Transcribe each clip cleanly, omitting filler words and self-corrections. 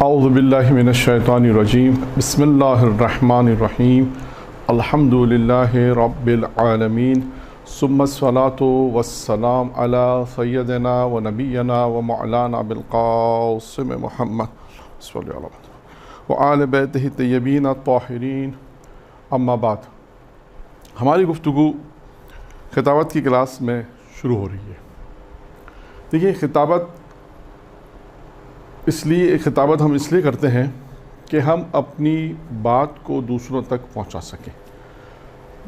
औज़ुबिल्लाहि मिनश्शैतानिर्रजीम बिस्मिल्लाहिर्रहमानिर्रहीम अल्हम्दुलिल्लाहि रब्बिल आलमीन सुम्मस्सलातु वस्सलाम अला सय्यदिना व नबिय्यना व मौलाना अबिल क़ासिम मुहम्मद सल्लल्लाहु अलैहि व आले बैतिहि तय्यबीन अत्ताहिरीन। अम्मा बाद, हमारी गुफ्तगू खिताबत की क्लास में शुरू हो रही है। देखिए, खिताबत हम इसलिए करते हैं कि हम अपनी बात को दूसरों तक पहुंचा सकें।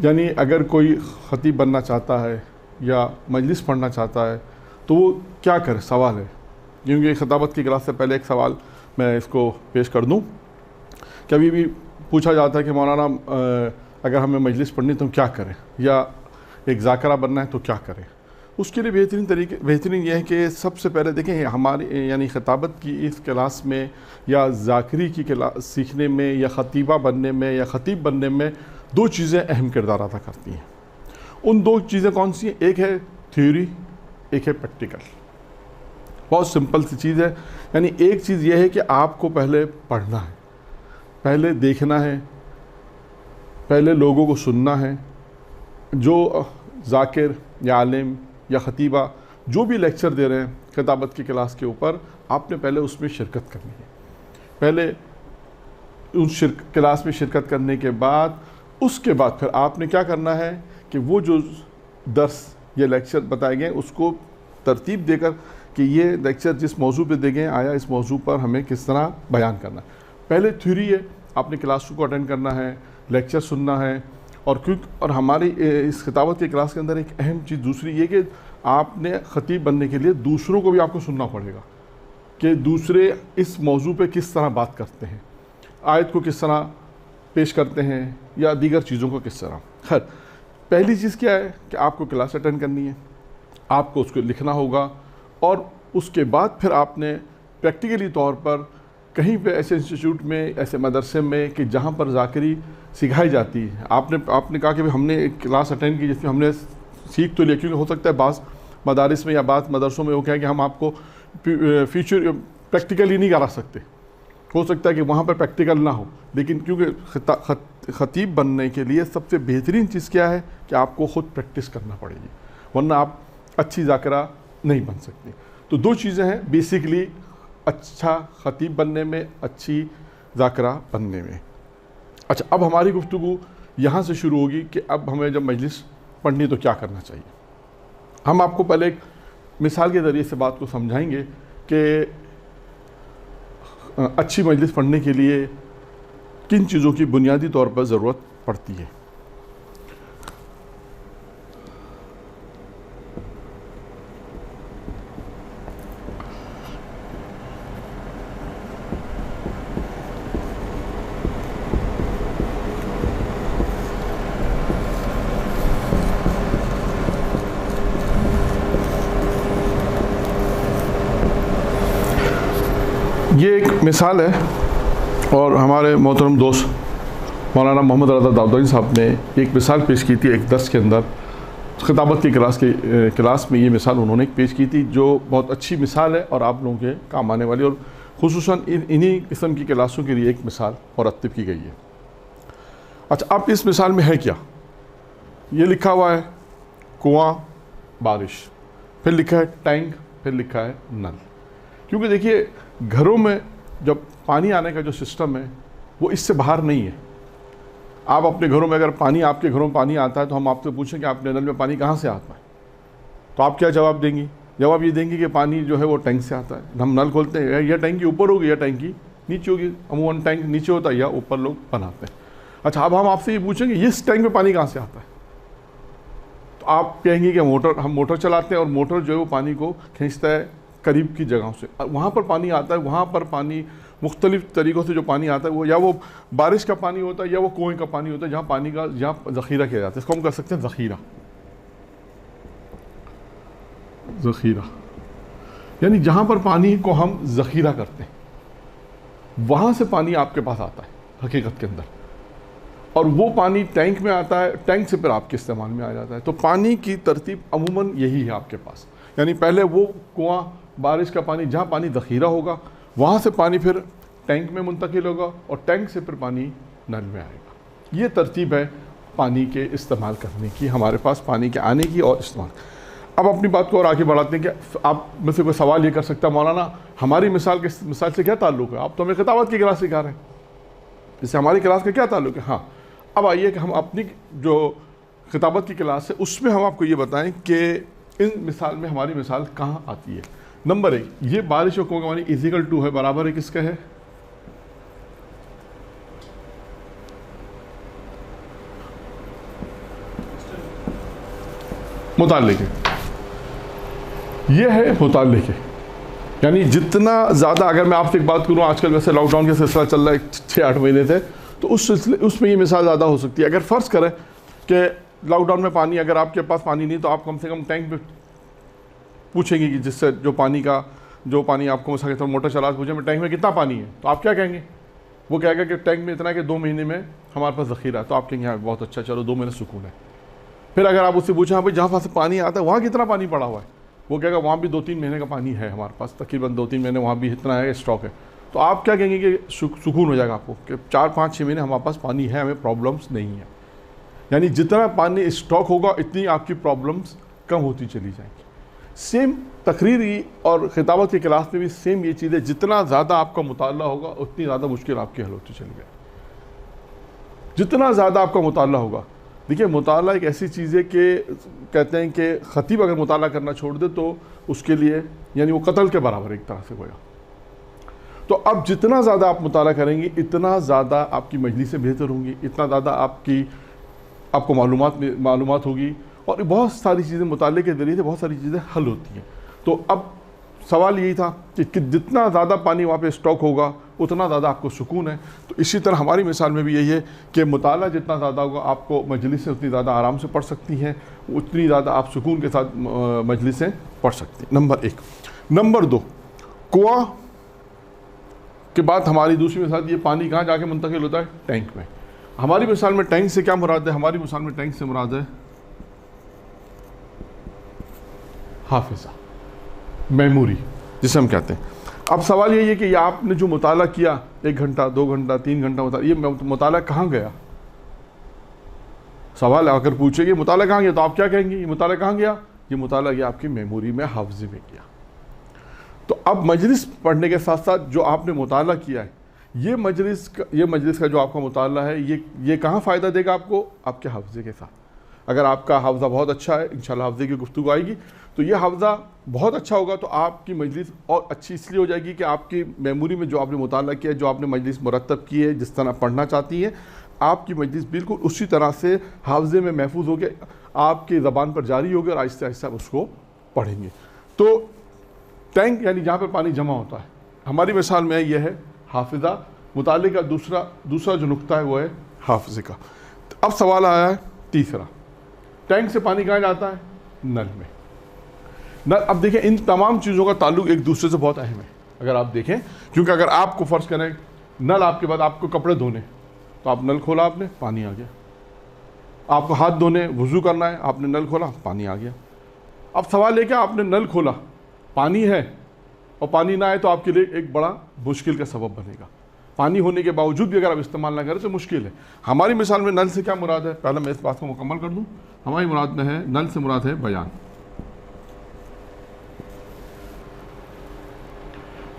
यानी अगर कोई ख़तीब बनना चाहता है या मजलिस पढ़ना चाहता है तो वो क्या करे, सवाल है। क्योंकि खिताबत की क्लास से पहले एक सवाल मैं इसको पेश कर दूं। कभी भी पूछा जाता है कि मौलाना अगर हमें मजलिस पढ़नी तो हम क्या करें, या एक ज़ाकिरा बनना है तो क्या करें। उसके लिए बेहतरीन यह है कि सबसे पहले देखें, हमारी यानी खिताबत की इस क्लास में या ज़ाकिरी की क्लास सीखने में या ख़तीबा बनने में या ख़तीब बनने में दो चीज़ें अहम किरदार अदा करती हैं। उन दो चीज़ें कौन सी हैं? एक है थ्योरी, एक है प्रैक्टिकल। बहुत सिंपल सी चीज़ है। यानी एक चीज़ यह है कि आपको पहले पढ़ना है, पहले देखना है, पहले लोगों को सुनना है। जो ज़ाकिर या आलिम या ख़तीबा जो भी लेक्चर दे रहे हैं खिताबत की क्लास के ऊपर, आपने पहले उसमें शिरकत करनी है। पहले उस क्लास में शिरकत करने के बाद उसके बाद फिर आपने क्या करना है कि वो जो दर्स या लेक्चर बताए गए उसको तरतीब देकर कि ये लेक्चर जिस मौजू पे दे गए आया इस मौजू पर हमें किस तरह बयान करना है। पहले थ्योरी है, आपने क्लास को अटेंड करना है, लेक्चर सुनना है। और हमारी इस खिताबत की क्लास के अंदर एक अहम चीज़ दूसरी ये कि आपने ख़तीब बनने के लिए दूसरों को भी आपको सुनना पड़ेगा कि दूसरे इस मौजू पे किस तरह बात करते हैं, आयत को किस तरह पेश करते हैं या दीगर चीज़ों को किस तरह। खैर, पहली चीज़ क्या है कि आपको क्लास अटेंड करनी है, आपको उसको लिखना होगा, और उसके बाद फिर आपने प्रैक्टिकली तौर पर कहीं पे ऐसे इंस्टीट्यूट में, ऐसे मदरसे में कि जहाँ पर ज़ाकिरी सिखाई जाती है। आपने कहा कि हमने एक क्लास अटेंड की जिसमें हमने सीख तो लिया, क्योंकि हो सकता है बाज़ मदारिस में या बाज़ मदरसों में वो क्या है कि हम आपको फ्यूचर प्रैक्टिकली नहीं करा सकते। हो सकता है कि वहाँ पर प्रैक्टिकल ना हो, लेकिन क्योंकि ख़तीब बनने के लिए सबसे बेहतरीन चीज़ क्या है कि आपको ख़ुद प्रैक्टिस करना पड़ेगी, वरना आप अच्छी ज़ाकिरा नहीं बन सकती। तो दो चीज़ें हैं बेसिकली अच्छा ख़तीब बनने में, अच्छी ज़ाकिरा बनने में। अच्छा, अब हमारी गुफ्तगू यहाँ से शुरू होगी कि अब हमें जब मजलिस पढ़नी तो क्या करना चाहिए। हम आपको पहले एक मिसाल के ज़रिए से बात को समझाएंगे कि अच्छी मजलिस पढ़ने के लिए किन चीज़ों की बुनियादी तौर पर ज़रूरत पड़ती है। ये एक मिसाल है, और हमारे मोहतरम दोस्त मौलाना मोहम्मद रज़ा दाऊदी साहब ने एक मिसाल पेश की थी एक दर्स के अंदर। खिताबत की क्लास में ये मिसाल उन्होंने पेश की थी, जो बहुत अच्छी मिसाल है और आप लोगों के काम आने वाली, और खुसूसन इन्हीं किस्म की क्लासों के लिए एक मिसाल मुरत्तिब की गई है। अच्छा, अब इस मिसाल में है क्या? ये लिखा हुआ है कुआं, बारिश, फिर लिखा है टैंक, फिर लिखा है नल। क्योंकि देखिए, घरों में जब पानी आने का जो सिस्टम है वो इससे बाहर नहीं है। आप अपने घरों में अगर आपके घरों में पानी आता है तो हम आपसे पूछें कि आपके नल में पानी कहाँ से आता है, तो आप क्या जवाब देंगी? जवाब ये देंगे कि पानी जो है वो टैंक से आता है। हम नल खोलते हैं, या टैंकी ऊपर होगी या टैंकी नीचे होगी। अमूमन टैंक नीचे होता है या ऊपर लोग बनाते हैं। अच्छा, अब हम आपसे ये पूछेंगे इस टैंक में पानी कहाँ से आता है, तो आप कहेंगे कि हम मोटर चलाते हैं और मोटर जो है वो पानी को खींचता है करीब की जगहों से। वहाँ पर पानी आता है, वहाँ पर पानी मुख्तलिफ़ तरीक़ों से जो पानी आता है वो या वो बारिश का पानी होता है या वो कुएँ का पानी होता है, जहाँ पानी का जहाँ ज़ख़ीरा किया जाता है। इसको हम कर सकते हैं ज़ख़ीरा, यानी जहाँ पर पानी को हम ज़ख़ीरा करते हैं वहाँ से पानी आपके पास आता है हकीकत के अंदर, और वो पानी टैंक में आता है, टैंक से फिर आपके इस्तेमाल में आ जाता है। तो पानी की तरतीब अमूमन यही है आपके पास। यानी पहले वो कुआं, बारिश का पानी, जहाँ पानी ज़ख़ीरा होगा वहाँ से पानी फिर टैंक में मुंतकिल होगा और टैंक से फिर पानी नल में आएगा। ये तरतीब है पानी के इस्तेमाल करने की, हमारे पास पानी के आने की और इस्तेमाल। अब अपनी बात को और आगे बढ़ाते हैं कि आप में से कोई सवाल ये कर सकता है, मौलाना हमारी मिसाल से क्या ताल्लुक़ है, आप तो हमें खिताबत की क्लास सिखा रहे हैं, इससे हमारी क्लास का क्या ताल्लुक़ है। हाँ, अब आइए कि हम अपनी जो खिताबत की क्लास है उसमें हम आपको ये बताएं कि इन मिसाल में हमारी मिसाल कहाँ आती है। नंबर 1, ये बारिश और कुआं का पानी इक्वल टू है, बराबर है किसका है, मुताल्लिक़ है। ये है मुताल्लिक़ है, यानी जितना ज़्यादा, अगर मैं आपसे एक बात करूँ, आजकल वैसे लॉकडाउन का सिलसिला चल रहा है 6-8 महीने से, तो उस सिलसिले उसमें ये मिसाल ज़्यादा हो सकती है। अगर फ़र्ज़ करें कि लॉकडाउन में पानी, अगर आपके पास पानी नहीं तो आप कम से कम टैंक में पूछेंगे कि जिससे जो पानी आपको सके तो मोटर चला पूछे मैं टैंक में कितना पानी है, तो आप क्या कहेंगे, वो कहेगा कि टैंक में इतना है कि 2 महीने में हमारे पास ज़ख़ीरा है, तो आप कहेंगे हाँ बहुत अच्छा, चलो 2 महीने सुकून है। फिर अगर आप उससे पूछें हाँ भाई जहाँ से पानी आता है वहाँ कितना पानी पड़ा हुआ है, वो कहेगा वहाँ भी 2-3 महीने का पानी है हमारे पास, तकरीबन 2-3 महीने वहाँ भी इतना है स्टॉक है, तो आप क्या कहेंगे कि सुकून हो जाएगा आपको कि 4-5-6 महीने हमारे पास पानी है, हमें प्रॉब्लम्स नहीं है। यानी जितना पानी स्टॉक होगा इतनी आपकी प्रॉब्लम्स कम होती चली जाएंगी। सेम तकरीरी और खिताबत की क्लास में भी सेम ये चीज़ है, जितना ज़्यादा आपका मुताला होगा उतनी ज़्यादा मुश्किल आपकी हल होती चली जाए। जितना ज़्यादा आपका मुताला होगा, देखिए मुताला एक ऐसी चीज़ है कि कहते हैं कि ख़तीब अगर मुताला करना छोड़ दे तो उसके लिए यानी वो कत्ल के बराबर एक तरह से होगा। तो अब जितना ज़्यादा आप मुताला करेंगे इतना ज़्यादा आपकी मजलिसें बेहतर होंगी, इतना ज़्यादा आपको मालूमात होगी, और बहुत सारी चीज़ें मुताले के ज़रिए से बहुत सारी चीज़ें हल होती हैं। तो अब सवाल यही था कि जितना ज़्यादा पानी वहाँ पे स्टॉक होगा उतना ज़्यादा आपको सुकून है। तो इसी तरह हमारी मिसाल में भी यही है कि मुताला जितना ज़्यादा होगा आपको मजलिसें उतनी ज़्यादा आराम से पढ़ सकती हैं, उतनी ज़्यादा आप सुकून के साथ मजलिसें पढ़ सकते हैं। नंबर 1। नंबर 2, कुआं के बाद हमारी दूसरी मिसाल, ये पानी कहाँ जाके मुंतकिल होता है, टैंक में। हमारी मिसाल में टैंक से क्या मुराद है, हमारी मिसाल में टैंक से मुराद है हाफिज़ा, मेमोरी जिसे हम कहते हैं। अब सवाल यही है कि आपने जो मुताला किया 1 घंटा 2 घंटा 3 घंटा ये मुताला कहाँ गया। सवाल अगर पूछेगी मुताला कहाँ गया तो आप क्या कहेंगे, ये मुताला कहाँ गया, ये मुताला गया आपकी मेमोरी में, हाफिज़े में गया। तो अब मजलिस पढ़ने के साथ साथ जो आपने मुताला किया है, ये मजलिस का जो आपका मुताला है ये कहाँ फ़ायदा देगा आपको, आपके हाफिज़े के साथ। अगर आपका हाफिज़ा बहुत अच्छा है, इंशाल्लाह हाफिज़े की गुफ्तगू आएगी, तो ये हाफिज़ा बहुत अच्छा होगा तो आपकी मजलिस और अच्छी इसलिए हो जाएगी कि आपकी मेमोरी में जो आपने मुताला किया है, जो आपने मजलिस मुरतब की है, जिस तरह पढ़ना चाहती हैं, आपकी मजलिस बिल्कुल उसी तरह से हाफिज़े में महफूज हो गया, आपकी ज़बान पर जारी होगी और आहिस्ता आहिस्ता उसको पढ़ेंगे। तो टैंक यानी जहाँ पर पानी जमा होता है, हमारी मिसाल में यह है हाफिज़ा। मुताले का दूसरा जो नुक्ता है वो है हाफिज़े का। अब सवाल आया है तीसरा, टैंक से पानी कहाँ जाता है, नल में। नल, अब देखें इन तमाम चीज़ों का ताल्लुक एक दूसरे से बहुत अहम है अगर आप देखें, क्योंकि अगर आपको फ़र्ज़ करें नल आपके बाद आपको कपड़े धोने, तो आप नल खोला, आपने पानी आ गया। आपको हाथ धोने वज़ू करना है, आपने नल खोला, पानी आ गया। अब सवाल है कि आपने नल खोला, पानी है और पानी ना आए तो आपके लिए एक बड़ा मुश्किल का सबब बनेगा। पानी होने के बावजूद भी अगर आप इस्तेमाल ना करें तो मुश्किल है। हमारी मिसाल में नल से क्या मुराद है, पहले मैं इस बात को मुकम्मल कर दूं। हमारी मुराद में है, नल से मुराद है बयान।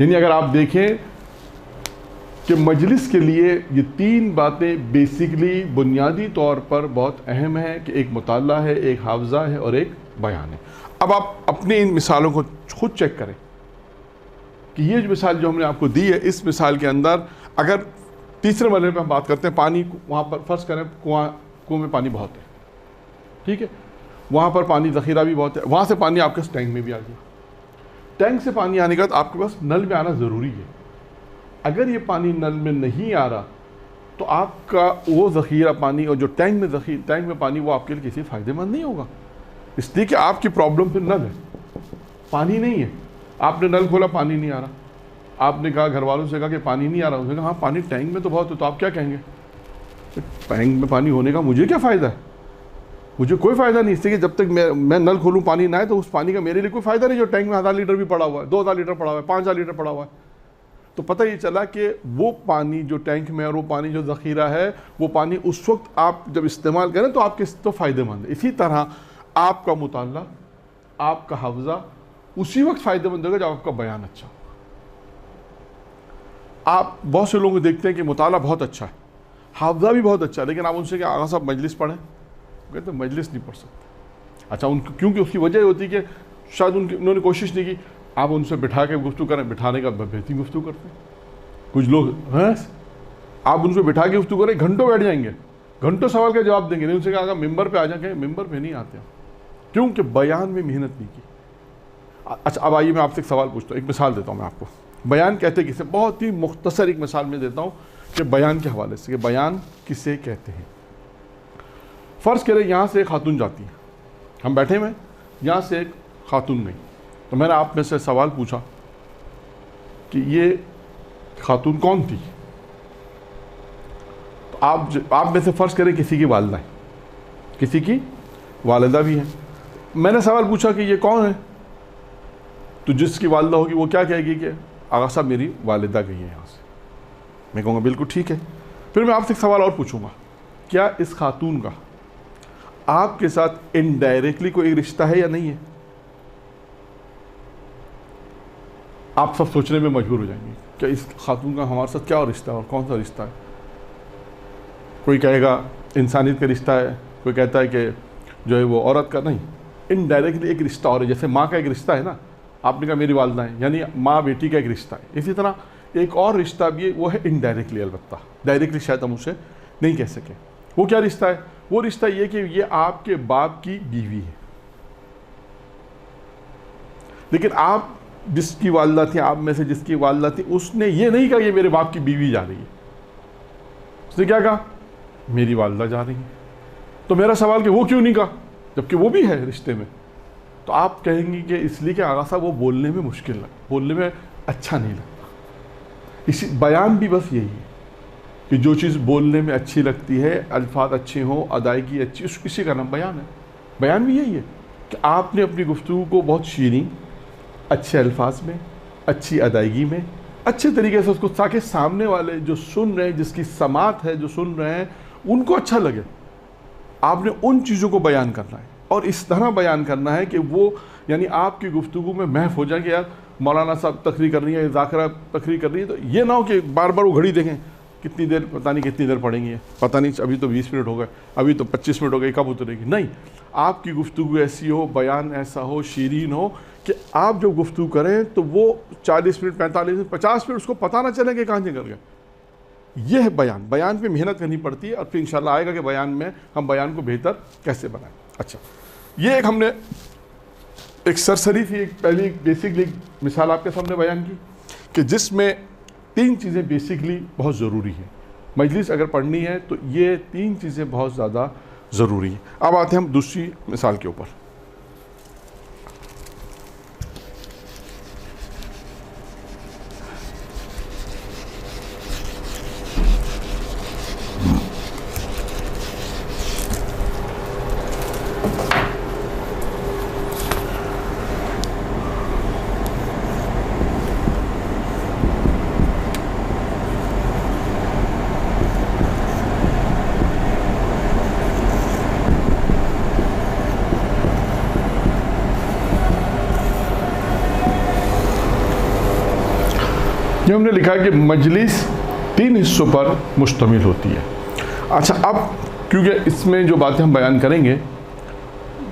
यानी अगर आप देखें कि मजलिस के लिए ये 3 बातें बेसिकली बुनियादी तौर पर बहुत अहम है कि एक मुताला है, एक हाफिज़ा है और एक बयान है। अब आप अपनी इन मिसालों को खुद चेक करें कि ये जो मिसाल जो हमने आपको दी है, इस मिसाल के अंदर अगर तीसरे मरहले पे हम बात करते हैं, पानी वहाँ पर फ़र्ज़ करें कुआं में पानी बहुत है, ठीक है, वहाँ पर पानी ज़ख़ीरा भी बहुत है, वहाँ से पानी आपके टैंक में भी आ गया। टैंक से पानी आने के बाद आपके पास नल में आना ज़रूरी है। अगर ये पानी नल में नहीं आ रहा तो आपका वो ज़ख़ीरा पानी और जो टैंक में पानी वो आपके लिए किसी फ़ायदेमंद नहीं होगा, इसलिए कि आपकी प्रॉब्लम फिर नल है, पानी नहीं है। आपने नल खोला, पानी नहीं आ रहा, आपने कहा घर वालों से कहा कि पानी नहीं आ रहा, उसने कहा हाँ पानी टैंक में तो बहुत है, तो आप क्या कहेंगे, टैंक में पानी होने का मुझे क्या फ़ायदा है, मुझे कोई फ़ायदा नहीं, इसलिए कि जब तक मैं नल खोलूँ पानी ना आए तो उस पानी का मेरे लिए कोई फ़ायदा नहीं जो टैंक में 1000 लीटर भी पड़ा हुआ है, 2000 लीटर पड़ा हुआ है, 5000 लीटर पड़ा हुआ है। तो पता ये चला कि वो पानी जो टैंक में और वो पानी जो ज़ख़ीरा है, वो पानी उस वक्त आप जब इस्तेमाल करें तो आपके तो फ़ायदेमंद है। इसी तरह आपका मुताला, आपका हफ्ज़ा उसी वक्त फ़ायदेमंद होगा जब आपका बयान अच्छा हो। आप बहुत से लोगों को देखते हैं कि मुताला बहुत अच्छा है, हाफ़ज़ा भी बहुत अच्छा है, लेकिन आप उनसे क्या आगा साहब मजलिस पढ़ें, कहते हैं मजलिस नहीं पढ़ सकते। अच्छा, उनको क्योंकि उसकी वजह होती है कि शायद उन्होंने कोशिश नहीं की। आप उनसे बिठा के गुफ्तगू करें, बिठाने का बेहतरीन गुफ्तगू करते हैं कुछ लोग हैं। आप उनसे बिठा के गुफ्तगू करें, घंटों बैठ जाएंगे, घंटों सवाल का जवाब देंगे। नहीं, उनसे कहा मिंबर पे आ जाएंगे, मिंबर पे नहीं आते, क्योंकि बयान में मेहनत नहीं की। अच्छा, अब आइए मैं आपसे एक सवाल पूछता हूँ, एक मिसाल देता हूँ मैं आपको। बयान कहते किसे, बहुत ही मुख्तसर एक मिसाल में देता हूँ कि बयान के हवाले से कि बयान किसे कहते हैं। फ़र्ज़ करें यहाँ से एक खातून जाती है, हम बैठे हुए, यहाँ से एक खातून गई, तो मैंने आप में से सवाल पूछा कि ये खातून कौन थी। तो आप में से फ़र्ज़ करें किसी की वालिदा है, किसी की वालिदा भी है। मैंने सवाल पूछा कि ये कौन है, तो जिसकी वालिदा होगी वो क्या कहेगी कि आगा साहब मेरी वालिदा गई है यहाँ से। मैं कहूँगा बिल्कुल ठीक है। फिर मैं आपसे एक सवाल और पूछूंगा, क्या इस खातून का आपके साथ इनडायरेक्टली कोई रिश्ता है या नहीं है। आप सब सोचने में मजबूर हो जाएंगे, क्या इस खातून का हमारे साथ क्या रिश्ता है और कौन सा रिश्ता है। कोई कहेगा इंसानियत का रिश्ता है, कोई कहता है कि जो है वो औरत का। नहीं, इनडायरेक्टली एक रिश्ता और है। जैसे माँ का एक रिश्ता है ना, आपने कहा मेरी वालिदा है, यानी माँ बेटी का एक रिश्ता है। इसी तरह एक और रिश्ता भी है, वो है इनडायरेक्टली। अलबत्ता डायरेक्टली शायद हम उसे नहीं कह सकें। वो क्या रिश्ता है, वो रिश्ता ये कि ये आपके बाप की बीवी है, लेकिन आप जिसकी वालिदा थी, आप में से जिसकी वालिदा थी, उसने ये नहीं कहा ये मेरे बाप की बीवी जा रही है। उसने क्या कहा, मेरी वालिदा जा रही है। तो मेरा सवाल कि वो क्यों नहीं कहा, जबकि वो भी है रिश्ते में। तो आप कहेंगे कि इसलिए कि आगा साहब वो बोलने में मुश्किल लगा, बोलने में अच्छा नहीं लगता। इसी बयान भी बस यही है कि जो चीज़ बोलने में अच्छी लगती है, अल्फाज अच्छे हों, अदायगी अच्छी, इसी का नाम बयान है। बयान भी यही है कि आपने अपनी गुफ्तगू को बहुत शीरीन, अच्छे अल्फाज में, अच्छी अदायगी में, अच्छे तरीके से उसको, ताकि सामने वाले जो सुन रहे हैं, जिसकी समात है, जो सुन रहे हैं, उनको अच्छा लगे। आपने उन चीज़ों को बयान करना है और इस तरह बयान करना है कि वो यानी आपकी गुफ्तगू में महफ हो जाए कि यार मौलाना साहब तकरीर कर रही है, ज़ाकिरा तकरीर कर रही है, तो ये ना हो कि बार बार वो घड़ी देखें कितनी देर, पता नहीं कितनी देर पढ़ेंगी, पता नहीं अभी तो 20 मिनट हो गए, अभी तो 25 मिनट हो गए, कब उतरेगी। नहीं, आपकी गुफ्तगू ऐसी हो, बयान ऐसा हो, शीरीन हो कि आप जब गुफ्तगू करें तो वो 40 मिनट, 45 मिनट, 50 मिनट उसको पता ना चले कि कहाँ निकल गए। यह है बयान। बयान पे मेहनत करनी पड़ती है और फिर इंशाल्लाह आएगा कि बयान में हम बयान को बेहतर कैसे बनाएं। अच्छा, ये एक हमने एक सरसरी सी एक पहली बेसिकली मिसाल आपके सामने बयान की कि जिसमें 3 चीज़ें बेसिकली बहुत ज़रूरी हैं। मजलिस अगर पढ़नी है तो ये 3 चीज़ें बहुत ज़्यादा ज़रूरी हैं। अब आते हैं हम दूसरी मिसाल के ऊपर। जो हमने लिखा है कि मजलिस 3 हिस्सों पर मुश्तमिल होती है। अच्छा, अब क्योंकि इसमें जो बातें हम बयान करेंगे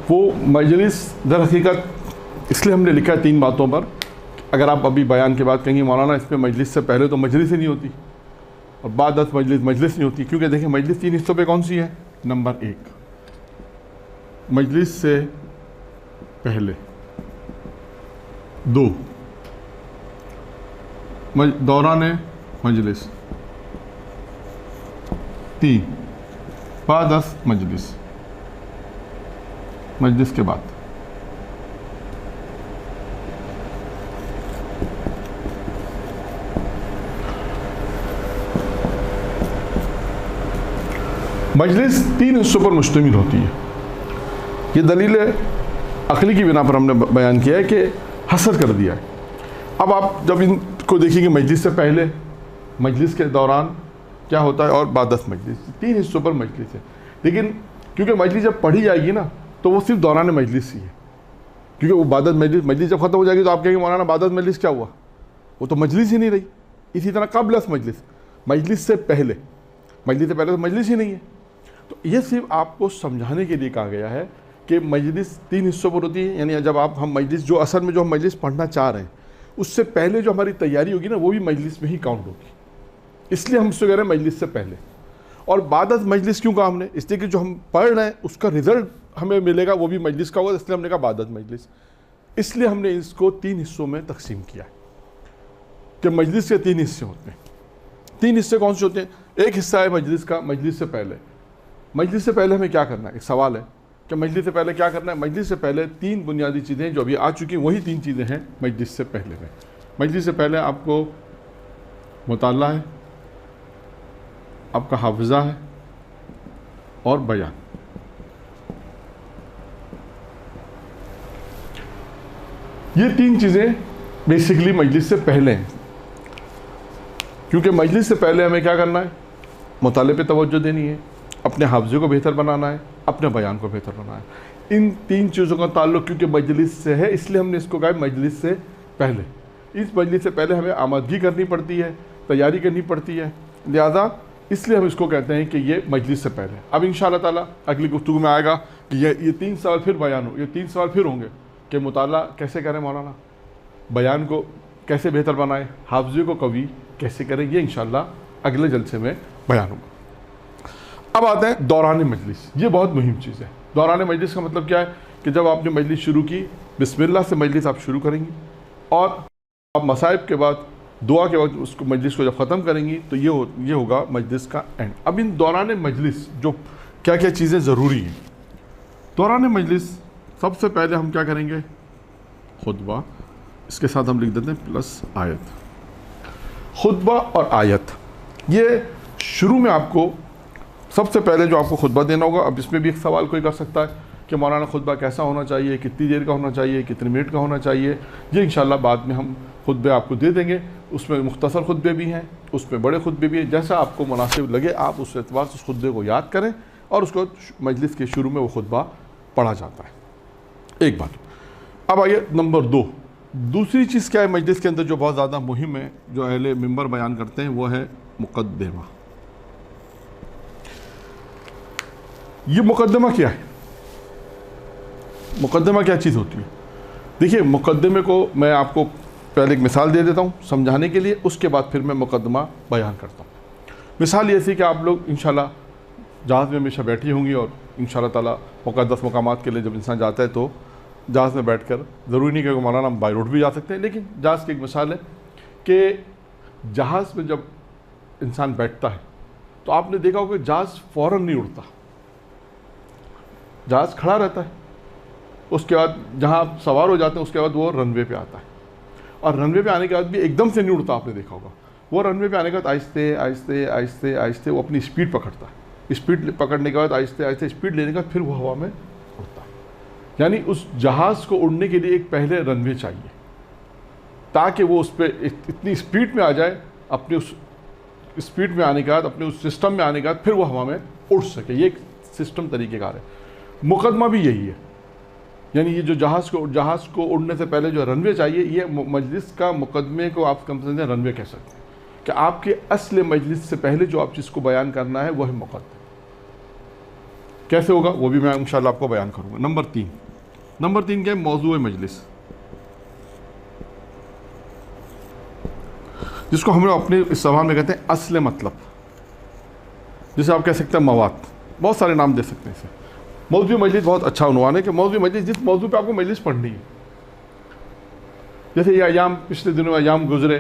वो मजलिस दर हकीकत इसलिए हमने लिखा है 3 बातों पर। अगर आप अभी बयान के बाद कहेंगे मौलाना इसमें मजलिस से पहले तो मजलिस ही नहीं होती और बाद 10 मजलिस नहीं होती, क्योंकि देखिए मजलिस 3 हिस्सों पे कौन सी है। नंबर 1, मजलिस से पहले। 2, दौरान मजलिस। 3, बाद मजलिस, मजलिस के बाद। मजलिस 3 हिस्सों पर मुश्तमिल होती है। ये दलील अक़ली की बिना पर हमने बयान किया है कि हसर कर दिया है। अब आप जब इन को देखेंगे मजलिस से पहले, मजलिस के दौरान क्या होता है और बादस मजलिस, 3 हिस्सों पर मजलिस है। लेकिन क्योंकि मजलिस जब पढ़ी जाएगी ना तो वो सिर्फ दौरान मजलिस ही है, क्योंकि वो बादत मजलिस जब ख़त्म हो जाएगी तो आप कहेंगे मौलाना बादत मजलिस क्या हुआ, वो तो मजलिस ही नहीं रही। इसी तरह कबलस मजलिस, मजलिस से पहले तो मजलिस ही नहीं है। तो ये सिर्फ आपको समझाने के लिए कहा गया है कि मजलिस 3 हिस्सों पर होती है। यानी जब हम मजलिस जो असल में जो हम मजलिस पढ़ना चाह रहे हैं उससे पहले जो हमारी तैयारी होगी ना वो भी मजलिस में ही काउंट होगी, इसलिए हम इसको कह रहे हैं मजलिस से पहले। और बादत मजलिस क्यों कहा हमने, इसलिए कि जो हम पढ़ रहे हैं उसका रिजल्ट हमें मिलेगा वो भी मजलिस का होगा, इसलिए हमने कहा बादत मजलिस। इसलिए हमने इसको 3 हिस्सों में तकसीम किया है कि मजलिस के 3 हिस्से होते हैं। 3 हिस्से कौन से होते हैं? एक हिस्सा है मजलिस का, मजलिस से पहले। मजलिस से पहले हमें क्या करना है, एक सवाल है कि मजलिस से पहले क्या करना है। मजलिस से पहले 3 बुनियादी चीज़ें जो अभी आ चुकी हैं वही 3 चीज़ें हैं मजलिस से पहले में। मजलिस से पहले आपको मुताला है, आपका हाफिज़ा है और बयान। ये 3 चीज़ें बेसिकली मजलिस से पहले हैं, क्योंकि मजलिस से पहले हमें क्या करना है, मुताले पे तवज्जो देनी है, अपने हाफिज़े को बेहतर बनाना है, अपने बयान को बेहतर बनाना है। इन 3 चीज़ों का ताल्लुक़ क्योंकि मजलिस से है इसलिए हमने इसको कहा मजलिस से पहले। इस मजलिस से पहले हमें आमादगी करनी पड़ती है, तैयारी करनी पड़ती है, लिहाजा इसलिए हम इसको कहते हैं कि ये मजलिस से पहले। अब इंशाअल्लाह ताला अगली गुफ्तगू में आएगा कि ये 3 सवाल फिर बयान हो, ये 3 सवाल फिर होंगे कि मुताला कैसे करें मौलाना, बयान को कैसे बेहतर बनाएं, हाफिज़े को कवी कैसे करें, ये इंशाअल्लाह अगले जलसे में बयान होगा। अब आते हैं दौरान मजलिस। ये बहुत मुहिम चीज़ है। दौरान मजलिस का मतलब क्या है कि जब आपने मजलिस शुरू की, बिस्मिल्लाह से मजलिस आप शुरू करेंगी और आप मसाइब के बाद दुआ के वक्त उसको मजलिस को जब ख़त्म करेंगी तो ये होगा मजलिस का एंड। अब इन दौरान मजलिस जो क्या क्या चीज़ें ज़रूरी हैं। दौरान मजलिस सबसे पहले हम क्या करेंगे, खुतबा, इसके साथ हम लिख देते हैं प्लस आयत। खुतबा और आयत, ये शुरू में आपको सबसे पहले जो आपको खुतबा देना होगा। अब इसमें भी एक सवाल कोई कर सकता है कि मौलाना खुतबा कैसा होना चाहिए, कितनी देर का होना चाहिए, कितने मिनट का होना चाहिए। ये इंशाल्लाह बाद में हम खुतबे आपको दे देंगे। उसमें मुख्तसर खुतबे भी हैं, उसमें बड़े खुतबे भी हैं, जैसा आपको मुनासिब लगे आप उस एतबार से उस खुतबे को याद करें और उसको मजलिस के शुरू में वो खुतबा पढ़ा जाता है। एक बात। अब आइए नंबर 2, दूसरी चीज़ क्या है मजलिस के अंदर जो बहुत ज़्यादा मुहिम है, जो अहले मिंबर बयान करते हैं, वो है मुक़द्दिमा। ये मुक़द्दिमा क्या है, मुक़द्दिमा क्या चीज़ होती है? देखिए, मुक़द्दिमे को मैं आपको पहले एक मिसाल दे देता हूँ समझाने के लिए, उसके बाद फिर मैं मुक़द्दिमा बयान करता हूँ। मिसाल ये थी कि आप लोग इंशाल्लाह जहाज़ में हमेशा बैठी होंगी और इंशाल्लाह ताला मुक़द्दस मकामात के लिए जब इंसान जाता है तो जहाज़ में बैठकर, ज़रूरी नहीं कि मौलाना हम बाई रोड भी जा सकते हैं, लेकिन जहाज़ की एक मिसाल है कि जहाज़ में जब इंसान बैठता है तो आपने देखा होगा कि जहाज़ फ़ौरन नहीं उड़ता, जहाज़ खड़ा रहता है। उसके बाद जहाँ आप सवार हो जाते हैं उसके बाद वो रनवे पे आता है, और रनवे पे आने के बाद भी एकदम से नहीं उड़ता। आपने देखा होगा वो रनवे पे आने के बाद आहिस्ते आहिस्ते आहिस्ते आहिस्ते वो अपनी स्पीड पकड़ता है। स्पीड पकड़ने के बाद आहिस्ते आहिस्ते स्पीड लेने के बाद फिर वो हवा में उड़ता है। यानी उस जहाज़ को उड़ने के लिए एक पहले रनवे चाहिए ताकि वो उस पर इतनी स्पीड में आ जाए, अपने उस स्पीड में आने के बाद, अपने उस सिस्टम में आने के बाद फिर वो हवा में उड़ सके। ये एक सिस्टम तरीक़ेकार है। मुक़द्दिमा भी यही है, यानी ये जो जहाज़ को उड़ने से पहले जो रनवे चाहिए, ये मजलिस का मुक़द्दिमे को आप कम से कम रनवे कह सकते हैं कि आपके असल मजलिस से पहले जो आप जिसको बयान करना है वो है मुक़द्दिमा। कैसे होगा वो भी मैं इंशाल्लाह आपको बयान करूँगा। नंबर 3 क्या है, मौज़ू मजलिस, जिसको हम लोग अपने इस ज़बान में कहते हैं असल मतलब, जिसे आप कह सकते हैं मवाद, बहुत सारे नाम दे सकते हैं इसे। मौज़ू मजलिस बहुत अच्छा उन्वान है कि मौज़ू मजलिस जिस मौज़ू पे आपको मजलिस पढ़नी है। जैसे ये अयाम, पिछले दिनों अयाम गुजरे,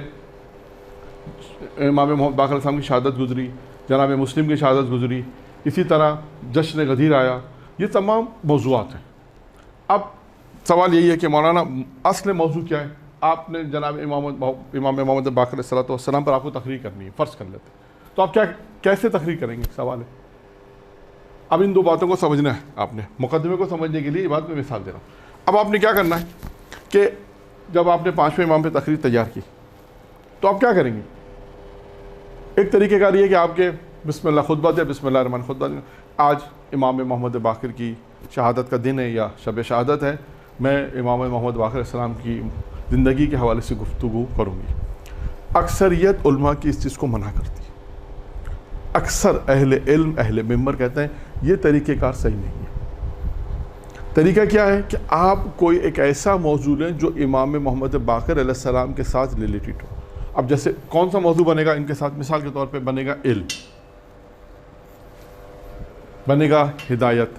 इमाम मोहम्मद बाक़र साहब की शहादत गुजरी, जनाब मुस्लिम की शहादत गुजरी, इसी तरह जश्न गदीर आया, ये तमाम मौज़ूआत हैं। अब सवाल यही है कि मौलाना असल मौज़ू क्या है? आपने जनाब इमाम मोहम्मद बाक़र अलैहिस्सलाम पर आपको तकरीर करनी है, फ़र्ज़ कर लेते हैं, तो आप कैसे तकरीर करेंगे? सवाल है। अब इन 2 बातों को समझना है आपने। मुक़द्दिमे को समझने के लिए ये बात मैं मिसाल दे रहा हूँ। अब आपने क्या करना है कि जब आपने 5वें इमाम पे तकरीर तैयार की, तो आप क्या करेंगे? एक तरीक़ेकार ये कि आपके बिस्मिल्लाह खुतबा दे, बिस्मिल्लाह रहमान खुतबा दें। आज इमाम मोहम्मद बाक़िर की शहादत का दिन है या शब शहादत है, मैं इमाम मोहम्मद बाक़िर अलैहिस्सलाम की ज़िंदगी के हवाले से गुफ्तगू करूँगी। अक्सरियत उलमा की इस चीज़ को मना करती है। अक्सर अहले इल्म अहले मिंबर कहते हैं ये तरीक़ेकार सही नहीं है। तरीका क्या है कि आप कोई एक ऐसा मौजू लें जो इमाम मोहम्मद बाक़िर अलैहिस्सलाम के साथ रिलेटेड हो। अब जैसे कौन सा मौजू बनेगा इनके साथ? मिसाल के तौर पे बनेगा इल्म, बनेगा हिदायत,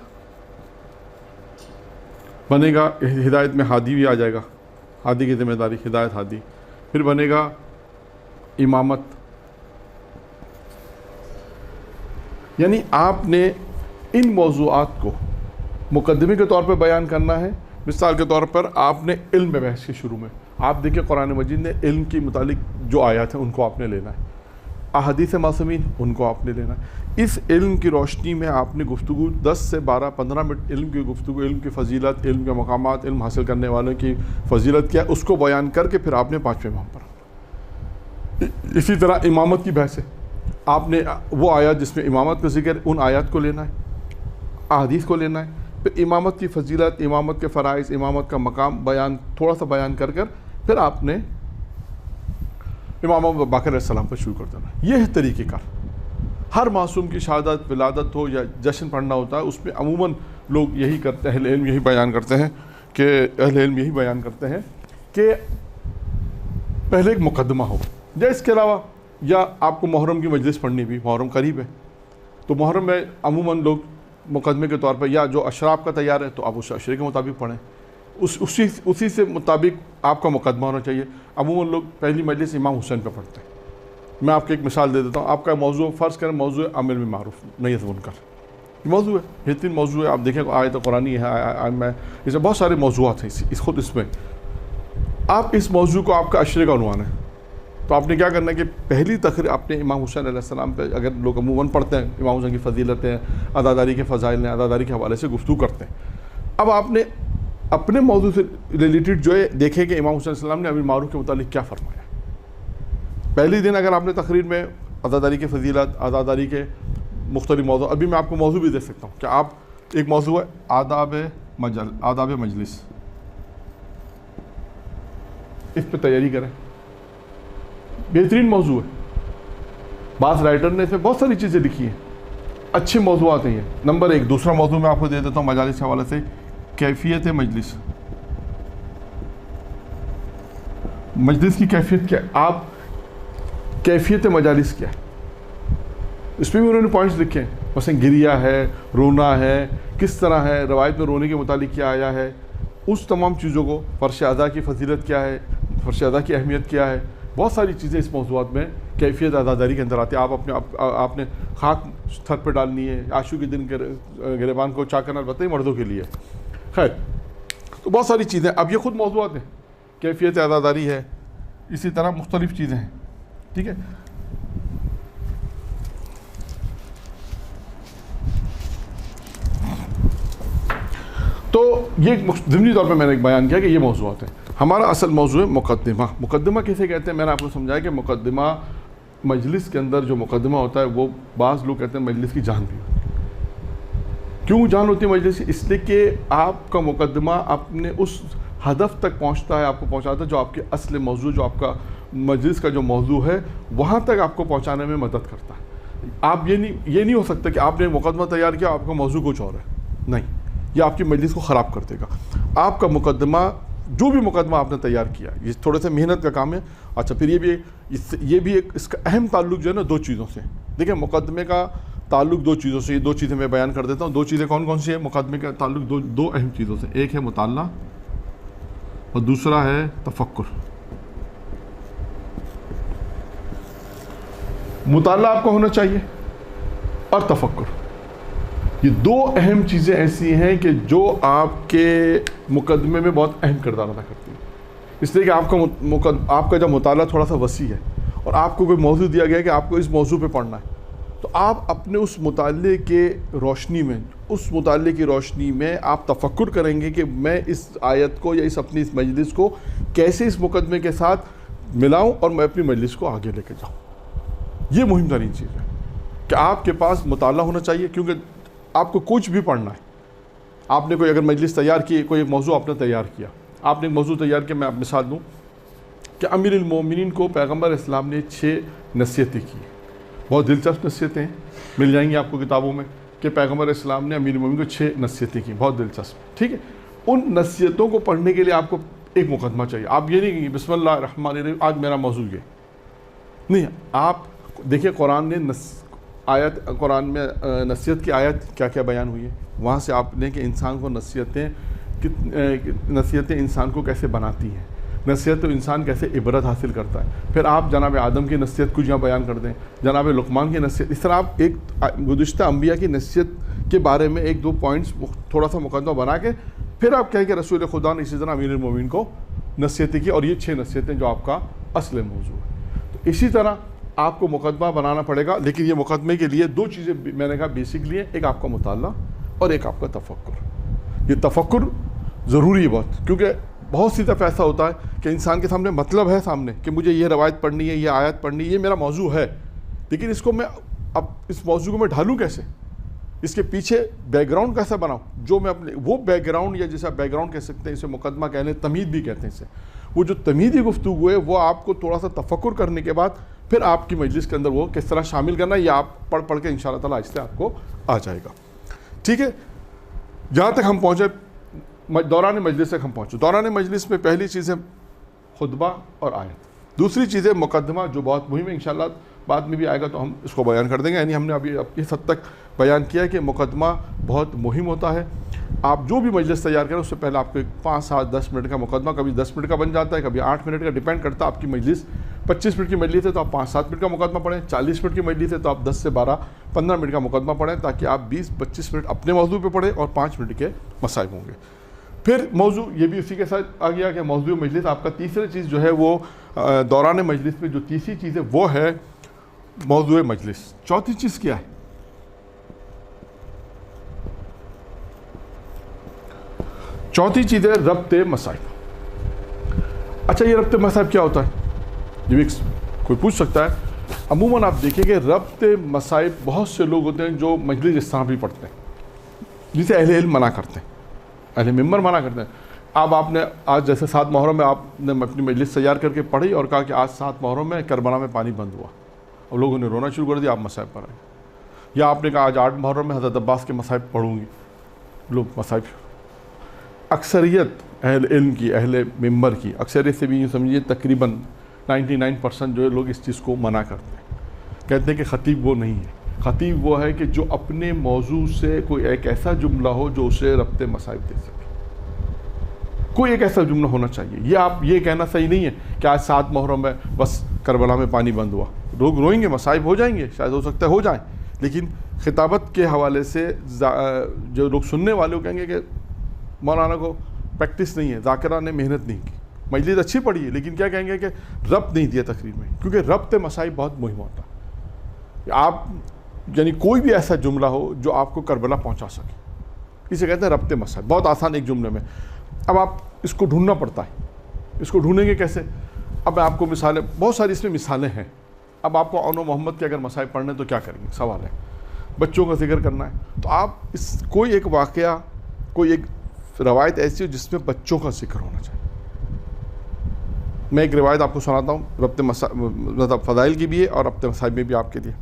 बनेगा हिदायत में हादी भी आ जाएगा, हादी की ज़िम्मेदारी, हिदायत हादी। फिर बनेगा इमामत, यानी आपने इन मौज़ूआत को मुकद्दमे के तौर पर बयान करना है। मिसाल के तौर पर आपने इल्म में बहस के शुरू में आप देखिए कुरान मजीद ने इल्म के मुतालिक जो आयत हैं उनको आपने लेना है, अहादीस मासूमीन उनको आपने लेना है। इस इल्म की रोशनी में आपने गुफ्तगू 10 से 12-15 मिनट इल्म की गुफ्तगू, इल्म की फ़जीलत, इल्म के मकामात, इल्म हासिल करने वालों की फ़जीलत क्या उसको बयान करके फिर आपने 5वें इमाम पर। इसी तरह इमामत की बहस है, आपने वो आयत जिसमें इमामत का जिक्र उन आयत को लेना है, अहादीस को लेना है। फिर इमामत की फ़जीलत, इमामत के फ़राइज़, इमामत का मकाम बयान थोड़ा सा बयान कर फिर आपने इमाम बाक़िर अलैहिस्सलाम पर शुरू कर देना। यह है तरीक़ेकार। हर मासूम की शहादत, विलादत हो या जश्न पढ़ना होता है, उसमें अमूमन लोग यही करते हैं, अहले इल्म यही बयान करते हैं कि पहले एक मुकद्दमा हो। या इसके अलावा या आपको मुहर्रम की मजलिस पढ़नी भी, मुहर्रम करीब है तो मुहर्रम में अमूमन लोग मुकदमे के तौर पर या जो अशराफ का तैयार है तो आप उस अशरे के मुताबिक पढ़ें, उसी से मुताबिक आपका मुकदमा होना चाहिए। अमूमन लोग पहली मजलिस इमाम हुसैन पे पढ़ते हैं। मैं आपको एक मिसाल दे देता हूँ। आपका मौजू फ़र्ज़ करें मौजू अमर में मारूफ नहीं मुनकर, ये मौजू है, बेहतरीन मौजू है। आप देखें आयत कुरानी है, मैं इसे बहुत सारे मौजूआत हैं खुद इसमें। आप इस मौजू को आपका अशरे का उन्वान है तो आपने क्या करना है कि पहली तकरीर आपने इमाम हुसैन अलैहिस्सलाम पे, अगर लोग अमूमन पढ़ते हैं इमाम हुसैन की फ़जीलतें, अदादारी के फ़ज़ाइल, अदादारी के हवाले से गुफ्तगू करते हैं। अब आपने अपने मौजू से रिलेटेड जो है देखें कि इमाम हुसैन अलैहिस्सलाम ने अमीर मारूफ के मुतालिक क्या फ़रमाया। पहले दिन अगर आपने तकरीर में अदादारी की फ़जीलत, अदादारी के मुख्तलिफ मौजू, अभी मैं आपको मौजू भी दे सकता हूँ कि आप एक मौजू है आदाब मजलिस, इस पर तैयारी करें। बेहतरीन मौजू है, बास राइटर ने इसमें बहुत सारी चीज़ें लिखी हैं, अच्छे मौजूआत हैं ये। नंबर 1। दूसरा मौजू मैं आपको दे देता हूँ मजालिस के हवाले से, कैफियत मजलिस। मजलिस की कैफियत क्या, आप कैफियत मजालिस क्या है, इसमें भी उन्होंने पॉइंट्स लिखे हैं। मसलन गिरिया है, रोना है, किस तरह है, रवायत में रोने के मुतालिक क्या आया है, उस तमाम चीज़ों को, फ़र्श अदा की फजीलत क्या है, फ़र्श अदा की अहमियत क्या है, बहुत सारी चीज़ें इस मौज़ूआत में कैफियत अदादारी के अंदर आती है। आपने खाक सर पर डालनी है, आशू के दिन गिरबान को चाकना बताइए मर्दों के लिए। खैर, तो बहुत सारी चीज़ें, अब ये ख़ुद मौज़ूआत हैं, कैफियत अदादारी है, इसी तरह मुख्तलिफ़ चीज़ें हैं। ठीक है, तो ये ज़िमनी तौर पे मैंने एक बयान किया कि ये मौज़ूआत हैं। हमारा असल मौजू है मुकद्दमा। मुकद्दमा किसे कहते हैं? मैंने आपको समझाया कि मुकद्दमा मजलिस के अंदर जो मुकद्दमा होता है वो बाज़ लोग कहते हैं मजलिस की जान भी होती है। क्यों जान होती है मजलिस? इसलिए कि आपका मुकद्दमा अपने उस हदफ तक पहुंचता है, आपको पहुंचाता है जो आपके असल मौजू, जो आपका मजलिस का जो मौजू है वहाँ तक आपको पहुँचाने में मदद करता है। आप ये नहीं हो सकता कि आपने मुकद्दमा तैयार किया, आपका मौजू कुछ और है, नहीं, ये आपकी मजलिस को ख़राब कर देगा। आपका मुकद्दमा, जो भी मुकदमा आपने तैयार किया, ये थोड़े से मेहनत का काम है। अच्छा, फिर ये भी एक इसका अहम ताल्लुक जो है ना 2 चीज़ों से। देखिए, मुकदमे का ताल्लुक 2 चीज़ों से, ये 2 चीज़ें मैं बयान कर देता हूँ। 2 चीज़ें कौन कौन सी है? मुकदमे का ताल्लुक दो अहम चीज़ों से, एक है मुताला और दूसरा है तफक्कुर। मुताला आपका होना चाहिए और तफक्कुर, ये 2 अहम चीज़ें ऐसी हैं कि जो आपके मुकदमे में बहुत अहम किरदार अदा करती है। इसलिए कि आपका जब मुताला थोड़ा सा वसी है और आपको कोई मौजू दिया गया है कि आपको इस मौजू पे पढ़ना है, तो आप अपने उस मुताले के रोशनी में, उस मुताले की रोशनी में आप तफक्कुर करेंगे कि मैं इस आयत को या इस अपनी इस मजलिस को कैसे इस मुकदमे के साथ मिलाऊं और मैं अपनी मजलिस को आगे लेके जाऊं। ये मुहिम तरीन चीज़ है कि आपके पास मुताला होना चाहिए, क्योंकि आपको कुछ भी पढ़ना है। आपने कोई अगर मजलिस तैयार की, कोई मौजू आपने तैयार किया, आपने एक मौजू तैयार किया, मैं आप मिसाल दूँ कि अमीरुल मोमिनीन को पैगम्बर इस्लाम ने 6 नसीहतें की। बहुत दिलचस्प नसीहतें हैं, मिल जाएंगी आपको किताबों में कि पैगम्बर इस्लाम ने अमीरुल मोमिनीन को 6 नसीहतें की, बहुत दिलचस्प, ठीक है। उन नसीहतों को पढ़ने के लिए आपको एक मुकदमा चाहिए। आप ये नहीं कि बिस्मिल्लाह रहमान रहीम आज मेरा मौजू ये नहीं। आप देखिए कुरान ने कुरान में नसीहत की आयत क्या क्या बयान हुई है, वहाँ से आपने कि इंसान को नसीहतें इंसान को कैसे बनाती हैं, नसीहत तो इंसान कैसे इबरत हासिल करता है। फिर आप जनाब आदम की नसीहत कुछ यहाँ बयान कर दें, जनाब लुकमान की नसीहत, इस तरह आप एक गुज़िश्ता अंबिया की नसीहत के बारे में 1-2 पॉइंट्स थोड़ा सा मुकदमा बना के फिर आप कहें कि रसूल खुदा ने इसी तरह अमीरुल मोमिनीन को नसीहतें की और ये 6 नसीहतें जो आपका असल मौजू है। तो इसी तरह आपको मुकदमा बनाना पड़ेगा, लेकिन ये मुकदमे के लिए 2 चीज़ें मैंने कहा बेसिकली है, एक आपका मुताला और एक आपका तफक्कुर। ये तफक्कुर ज़रूरी है बहुत, क्योंकि बहुत सी दफ़ा ऐसा होता है कि इंसान के सामने मतलब है सामने कि मुझे ये रवायत पढ़नी है, ये आयत पढ़नी है, ये मेरा मौजू है, लेकिन इसको मैं अब इस मौजू को मैं ढालूँ कैसे, इसके पीछे बैकग्राउंड कैसा बनाऊँ, जो मैं अपने वो बैकग्राउंड या जैसा बैकग्राउंड कह सकते हैं, इसे मुकदमा कह लें, तमीद भी कहते हैं इसे, वो जो तमीदी गुफ्तगू है वो आपको थोड़ा सा तफक्कुर करने के बाद फिर आपकी मजलिस के अंदर वो किस तरह शामिल करना है, या आप पढ़ पढ़ के इंशाअल्लाह ताला आहिस्ते आपको आ जाएगा। ठीक है, जहाँ तक हम पहुँचे दौरान मजलिस तक हम पहुँचे। दौरान मजलिस में पहली चीज़ है खुतबा और आयत, दूसरी चीज़ है मुकदमा जो बहुत मुहिम है, इंशाअल्लाह बाद में भी आएगा तो हम इसको बयान कर देंगे। यानी हमने अभी इस हद तक बयान किया है कि मुकदमा बहुत मुहिम होता है। आप जो भी मजलिस तैयार करें उससे पहले आपको 5, 7, 10 मिनट का मुकदमा, कभी 10 मिनट का बन जाता है, कभी 8 मिनट का, डिपेंड करता है आपकी मजलिस 25 मिनट की मजलिस है तो आप 5-7 मिनट का मुकदमा पढ़ें, 40 मिनट की मजलिस है तो आप 10 से 12-15 मिनट का मुकदमा पढ़ें, ताकि आप 20-25 मिनट अपने मौजू पे पढ़ें और 5 मिनट के मसाइब होंगे। फिर मौजू ये भी उसी के साथ आ गया कि मौजू मजलिस आपका तीसरी चीज़ जो है वो दौरान मजलिस में जो तीसरी चीज़ है वो है मौजू मजलिस। चौथी चीज़ क्या है? चौथी चीज़ है रब्त मसाइब। अच्छा, ये रब्त मसाइब क्या होता है? ये भी कोई पूछ सकता है। अमूमन आप देखेंगे रब्त मसाइब बहुत से लोग होते हैं जो मजलिस इस तरह भी पढ़ते हैं, जिसे अहले इल्म मना करते हैं, अहले मिंबर मना करते हैं। अब आपने आज जैसे 7 मुहर्रम में आपने अपनी मजलिस तैयार करके पढ़ी और कहा कि आज 7 मुहर्रम में करबला में पानी बंद हुआ और लोगों ने रोना शुरू कर दिया, आप मसाइब पर आए। या आपने कहा आज 8 मुहर्रम में हज़रत अब्बास के मसाइब पढ़ूंगी, लोग मसाइब। अक्सरियत अहले इल्म की, अहले मिंबर की अक्सरियत से भी यूँ समझिए तकरीबन 99% जो लोग इस चीज़ को मना करते हैं, कहते हैं कि ख़तीब वो नहीं है। ख़तीब वो है कि जो अपने मौजू से कोई एक ऐसा जुमला हो जो उसे रब्त मसाइब दे सके। कोई एक ऐसा जुमला होना चाहिए। ये आप ये कहना सही नहीं है कि आज 7 मुहर्रम में बस करबला में पानी बंद हुआ, लोग रोएंगे, मसाइब हो जाएंगे, शायद हो सकता है हो जाए, लेकिन खिताबत के हवाले से जो लोग सुनने वाले वो कहेंगे कि मौलाना को प्रैक्टिस नहीं है, ज़ाकिरा ने मेहनत नहीं की, मजलिस अच्छी पढ़ी है, लेकिन क्या कहेंगे कि रब्त नहीं दिया तकरीर में, क्योंकि रब्त मसाइब बहुत मुहिम होता है। आप यानी कोई भी ऐसा जुमला हो जो आपको करबला पहुंचा सके, इसे कहते हैं रब्त मसाइब। बहुत आसान एक जुमले में। अब आप इसको ढूंढना पड़ता है, इसको ढूंढेंगे कैसे? अब मैं आपको मिसालें, बहुत सारी इसमें मिसालें हैं। अब आपको अनो मोहम्मद के अगर मसाइब पढ़ने तो क्या करेंगे? सवाल है। बच्चों का जिक्र करना है तो आप इस कोई एक वाक़या, कोई एक रवायत ऐसी हो जिसमें बच्चों का जिक्र होना चाहिए। मैं एक रिवायत आपको सुनाता हूँ, रब्त मतलब फ़ज़ाइल की भी है और रब्त मसाइब में भी आपके लिए,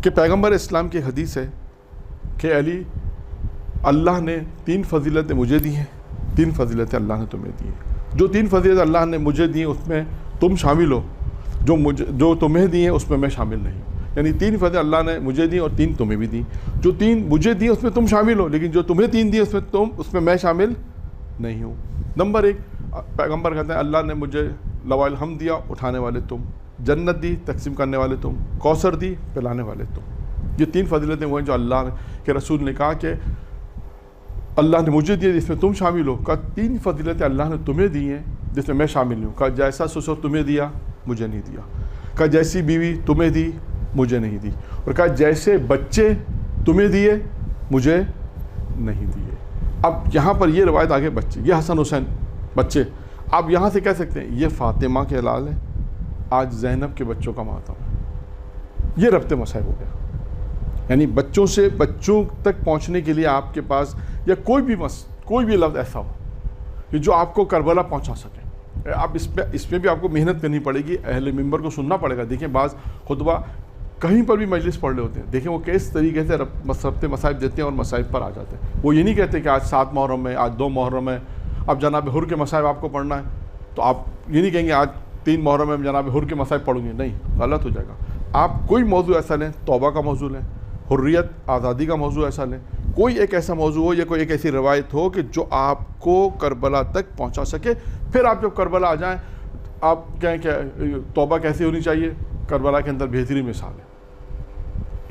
कि पैगम्बर इस्लाम की हदीस है कि अली, अल्लाह ने 3 फजीलतें मुझे दी हैं, 3 फजीलतें अल्लाह ने तुम्हें दी हैं। जो 3 फजीलतें अल्लाह ने मुझे दी हैं उसमें तुम शामिल हो, जो तुम्हें दी हैं उसमें मैं शामिल नहीं। यानी 3 फजीलतें अल्लाह ने मुझे दी और 3 तुम्हें भी दी। जो 3 मुझे दी उसमें तुम शामिल हो, लेकिन जो तुम्हें 3 दी उसमें मैं शामिल नहीं हूँ। नंबर 1, पैगम्बर कहते हैं अल्लाह ने मुझे लवाइल हम दिया, उठाने वाले तुम, जन्नत दी, तकसीम करने वाले तुम, कौसर दी, पिलाने वाले तुम। ये 3 फजीलतें वो हैं जो अल्लाह के रसूल ने कहा कि अल्लाह ने मुझे दिए जिसमें तुम शामिल हो। कहा 3 फजीलतें अल्लाह ने तुम्हें दी हैं जिसमें मैं शामिल हूँ। कहा जैसा ससुर तुम्हें दिया मुझे नहीं दिया। कहा जैसी बीवी तुम्हें दी मुझे नहीं दी। और कहा जैसे बच्चे तुम्हें दिए मुझे नहीं दिए। अब यहाँ पर ये रवायत आगे बच्चे, ये हसन हुसैन बच्चे, आप यहाँ से कह सकते हैं ये फ़ातिमा के लाल है, आज ज़ैनब के बच्चों का मातम है। ये रब्ते मसाइब हो गया। यानी बच्चों से बच्चों तक पहुँचने के लिए आपके पास या कोई भी लफ्ज़ ऐसा हो कि जो आपको करबला पहुँचा सके। आप इसमें भी आपको मेहनत करनी पड़ेगी, अहले मिंबर को सुनना पड़ेगा। देखिए बाज़ खुतबा कहीं पर भी मजलिस पढ़ रहे होते हैं, देखें वो किस तरीके से रब्ते मसाइब देते हैं और मसाइब पर आ जाते हैं। वो ये नहीं कहते कि आज 7 मुहर्रम है, आज 2 मुहर्रम है, अब जनाब हुर के मसाइब आपको पढ़ना है, तो आप ये नहीं कहेंगे आज 3 मुहर्रम में जनाब हुर के मसाइब पढ़ूंगे, नहीं, गलत हो जाएगा। आप कोई मौजू ऐसा लें, तौबा का मौजू लें, हुर्रियत आज़ादी का मौजू ऐसा लें, कोई एक ऐसा मौजू हो या कोई एक ऐसी रवायत हो कि जो आपको करबला तक पहुंचा सके। फिर आप जब करबला आ जाएं, आप कहें क्या तौबा कैसी होनी चाहिए, करबला के अंदर बेहतरीन मिसाल है।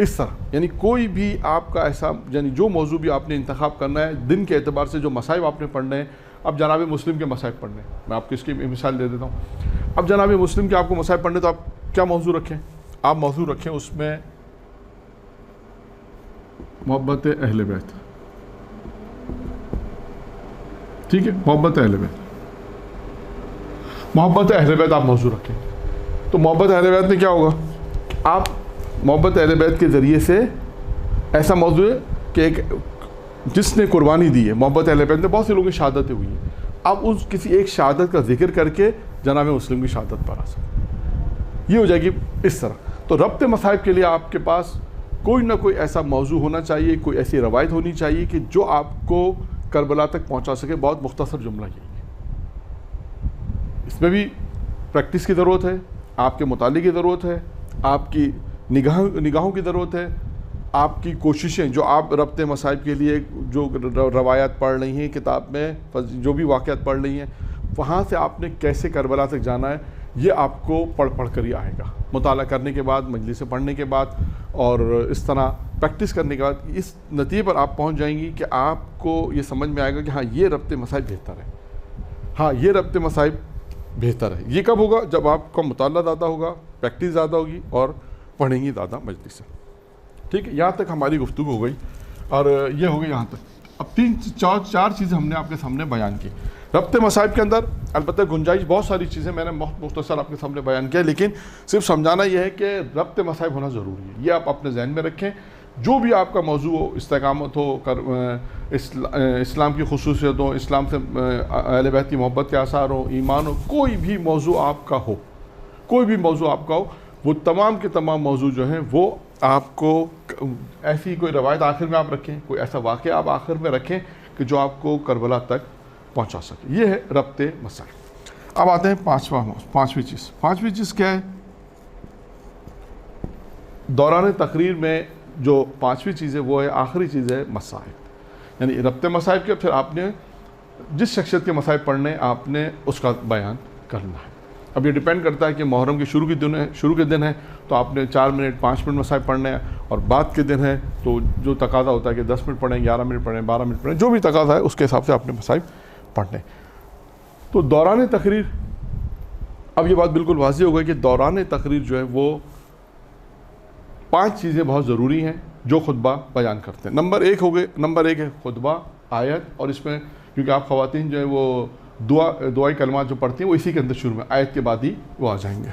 इस तरह यानी कोई भी आपका ऐसा, यानी जो मौजू भी आपने इंतखाब करना है, दिन के एतबार से जो मसाइब आपने पढ़ने हैं। अब जनाब मुस्लिम के मसाइब पढ़ने हैं, मैं आपको इसकी मिसाल दे देता हूँ। अब जनाब मुस्लिम के आपको मसाइब पढ़ने, तो आप क्या मौजू रखें? आप मौजू रखें उसमें मोहब्बत अहले बैत, ठीक है, मोहब्बत अहले बैत, मोहब्बत अहले बैत आप मौजू रखें। तो मोहब्बत अहले बैत में क्या होगा? आप मोहब्बत अहले बैत के ज़रिए से ऐसा मौजू है कि एक जिसने कुर्बानी दी है, मोहब्बत अहले बैत में बहुत से लोगों की शहादतें हुई हैं, आप उस किसी एक शहादत का जिक्र करके जनाब मुस्लिम की शहादत पर आ सकते, ये हो जाएगी इस तरह। तो रब्ते मसाइब के लिए आपके पास कोई ना कोई ऐसा मौजू होना चाहिए, कोई ऐसी रवायत होनी चाहिए कि जो आपको करबला तक पहुंचा सके। बहुत मुख्तसर जुमला यही है। इसमें भी प्रैक्टिस की ज़रूरत है, आपके मुताले की ज़रूरत है, आपकी निगाहों की ज़रूरत है, आपकी कोशिशें जो आप रब्ते मसाइब के लिए जो रवायत पढ़ रही हैं किताब में, जो भी वाक़यात पढ़ रही हैं, वहाँ से आपने कैसे करबला तक जाना है, ये आपको पढ़ कर ही आएगा। मुताला करने के बाद, मजलिस से पढ़ने के बाद और इस तरह प्रैक्टिस करने के बाद इस नतीजे पर आप पहुँच जाएंगी कि आपको ये समझ में आएगा कि हाँ ये रब्ते मसाइब बेहतर है, हाँ ये रब्ते मसाइब बेहतर है। ये कब होगा? जब आपका मुताला ज़्यादा होगा, प्रैक्टिस ज़्यादा होगी और पढ़ेंगी ज़्यादा मजलिस से। ठीक है, यहाँ तक हमारी गुफ्तगू हो गई और ये हो गई यहाँ तक। अब 3-4 चीज़ें हमने आपके सामने बयान की। रब्ते मसाइब के अंदर अलबत्ता गुंजाइश बहुत सारी चीज़ें मैंने बहुत मुख्तसर आपके सामने बयान किया, लेकिन सिर्फ समझाना यह है कि रब्ते मसाइब होना ज़रूरी है। ये आप अपने जहन में रखें। जो भी आपका मौजू हो, इस्तिकामत हो, इस्लाम की खुसूसियत हो, इस्लाम से अहले बैत की मोहब्बत के आसार हो, ईमान हो, कोई भी मौजू आपका हो, कोई भी मौजू आपका हो, वो तमाम के तमाम मौजू जो हैं वो आपको ऐसी कोई रवायत आखिर में आप रखें, कोई ऐसा वाक़या आप आखिर में रखें कि जो आपको करबला तक पहुंचा सके। ये है रब्ते मसाइब। अब आते हैं पाँचवीं चीज़ क्या है? दौरान तकरीर में जो पाँचवीं चीज़ है वो है, आखिरी चीज़ है मसाइब। यानी रब्ते मसाइब के फिर आपने जिस शख्सियत के मसाइब पढ़ने आपने उसका बयान करना है। अब ये डिपेंड करता है कि मुहर्रम के शुरू के दिन है तो आपने 4 मिनट 5 मिनट मसाइब पढ़ने हैं, और बाद के दिन है तो जो तकाज़ा होता है कि 10 मिनट पढ़ें, 11 मिनट पढ़ें, 12 मिनट पढ़ें, जो भी तकाज़ा है उसके हिसाब से आपने मसाइब पढ़ने। तो दौरान तकरीर, अब ये बात बिल्कुल वाज़ेह हो गई कि दौरान तकरीर जो है वो 5 चीज़ें बहुत ज़रूरी हैं जो खुतबा बयान करते हैं। नंबर एक है खुतबा, आयत, और इसमें क्योंकि आप ख़वातीन जो है वो दुआई कलमात जो पढ़ती हैं वो इसी के अंदर शुरू में, आयत के बाद ही वो आ जाएंगे।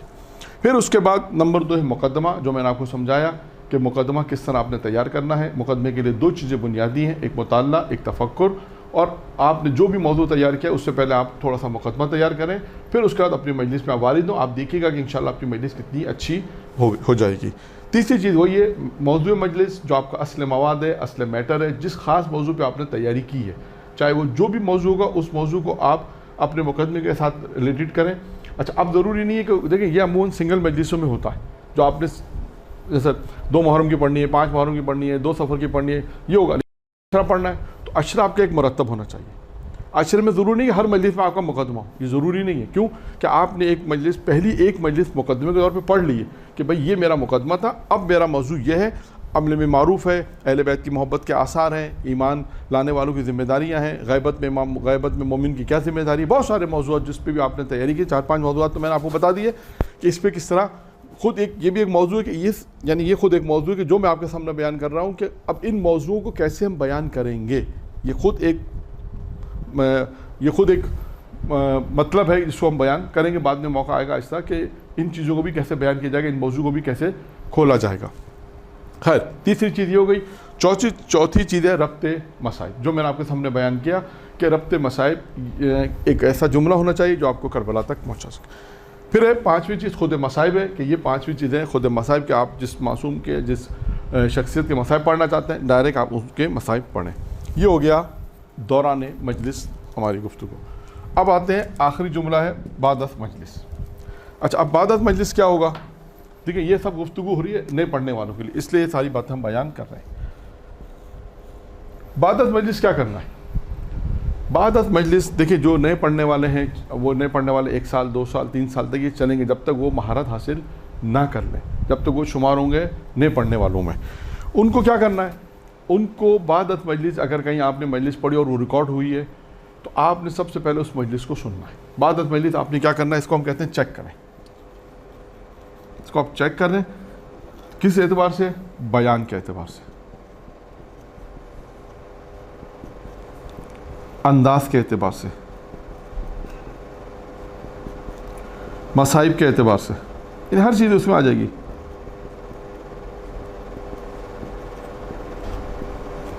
फिर उसके बाद नंबर 2 है मुकदमा, जो मैंने आपको समझाया कि मुकदमा किस तरह आपने तैयार करना है। मुकदमे के लिए 2 चीज़ें बुनियादी हैं, एक मुताला, एक तफक्कुर। और आपने जो भी मौजू तैयार किया उससे पहले आप थोड़ा सा मुकदमा तैयार करें, फिर उसके बाद अपनी मजलिस में आप वारिद हो। आप देखिएगा कि इंशाल्लाह आपकी मजलिस कितनी अच्छी हो जाएगी। तीसरी चीज़ वही है मौजू मजलिस, जो आपका असल मवाद है, असल मैटर है, जिस खास मौजू पर आपने तैयारी की है, चाहे वो जो भी मौजू होगा उस मौजू को आप अपने मुकदमे के साथ रिलेटेड करें। अच्छा, अब ज़रूरी नहीं है कि देखिए ये अमूमन सिंगल मजलिसों में होता है, जो आपने जैसे 2 मुहर्रम की पढ़नी है, 5 मुहर्रम की पढ़नी है, 2 सफ़र की पढ़नी है, ये होगा। अशरा पढ़ना है तो अशरा आपका एक मुरतब होना चाहिए। अशरे में ज़रूरी नहीं है हर मजलिस में आपका मुकदमा हो, ये ज़रूरी नहीं है। क्यों कि आपने पहली एक मजलिस मुकदमे के तौर पे पढ़ ली है कि भाई ये मेरा मुकदमा था, अब मेरा मौजू ये है, अमल में मारूफ़ है, अहले बैत की मोहब्बत के आसार हैं, ईमान लाने वालों की ज़िम्मेदारियाँ हैं, गैबत में मोमिन की क्या ज़िम्मेदारी है, बहुत सारे मौजूद जिस पे भी आपने तैयारी की। 4-5 मौजूद तो मैंने आपको बता दिए कि इस पर किस तरह खुद एक ये भी एक मौजू है कि ये खुद एक मौजू है कि जो मैं आपके सामने बयान कर रहा हूँ कि अब इन मौजूओं को कैसे हम बयान करेंगे। ये खुद एक मतलब है, इसको हम बयान करेंगे। बाद में मौका आएगा ऐसा कि इन चीज़ों को भी कैसे बयान किया जाएगा, इन मौजू को भी कैसे खोला जाएगा। खैर, तीसरी चीज़ ये हो गई। चौथी चीज़ है रब्ते मसाइब, जो मैंने आपके सामने बयान किया कि रब्ते मसाइब एक ऐसा जुमला होना चाहिए जो आपको करबला तक पहुँचा सके। फिर है पाँचवीं चीज़ खुद मसाइब है, कि ये पाँचवीं चीज़ें खुद मसाइब के आप जिस मासूम के, जिस शख्सियत के मसाइब पढ़ना चाहते हैं, डायरेक्ट आप उसके मसाइब पढ़ें। ये हो गया दौरान मजलिस हमारी गुफ्तगू। अब आते हैं आखिरी जुमला है बादत मजलिस। अच्छा, अब बादत मजलिस क्या होगा? देखिए, ये सब गुफ्तगू हो रही है नए पढ़ने वालों के लिए, इसलिए ये सारी बातें हम बयान कर रहे हैं। बादत मजलिस क्या करना है? बादत मजलिस, देखिए, जो नए पढ़ने वाले हैं, वो नए पढ़ने वाले 1 साल 2 साल 3 साल तक ये चलेंगे, जब तक वो महारत हासिल ना कर लें, जब तक वो शुमार होंगे नए पढ़ने वालों में। उनको क्या करना है? उनको बादत मजलिस, अगर कहीं आपने मजलिस पढ़ी और वो रिकॉर्ड हुई है, तो आपने सबसे पहले उस मजलिस को सुनना है। बादत मजलिस आपने क्या करना है? इसको हम कहते हैं चेक करें। इसको आप चेक करें, किस एतबार से? बयान के एतबार से, अंदाज के एतबार से, मसाइब के एतबार से, इन हर चीज़ उसमें आ जाएगी।